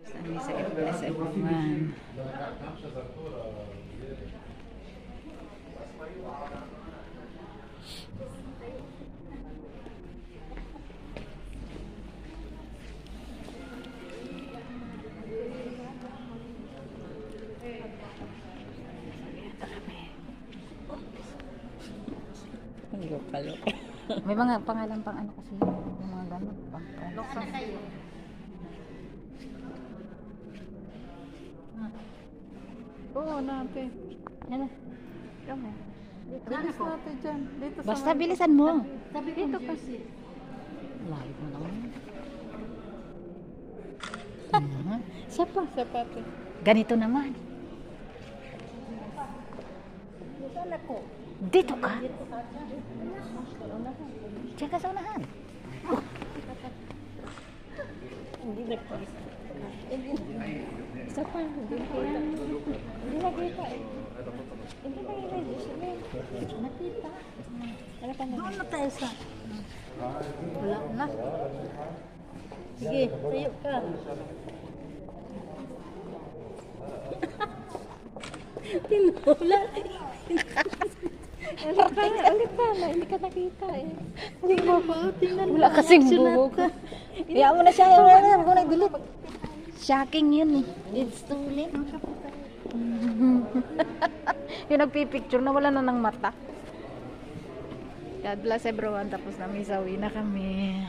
Kami sa SF1. May mga pangalan pang ano kasi yung mga ganun pang kayo. Oo, natin. Yan na. Kami. Bilis natin dyan. Dito sa Basta bilisan mo. dito kasi. Layo mo naman. Siapa? Sapato. Ganito naman. Dito ka. Diyan ka sa unahan. Hindi nagpapis. Isa pa. Hindi nakita eh. Hindi nakita. Nakita. Doon na tayo sa. Wala na. Sige, tayo ka. Tinula. Ulit pa na, hindi ka nakita eh. Hindi mo ba? Wala kasing buhok. Kaya mo na siya. Huwag mo na delete. Shocking yun eh. It's too late. Yung nagpipicture na wala na ng mata. God bless everyone. Tapos na misawi na kami.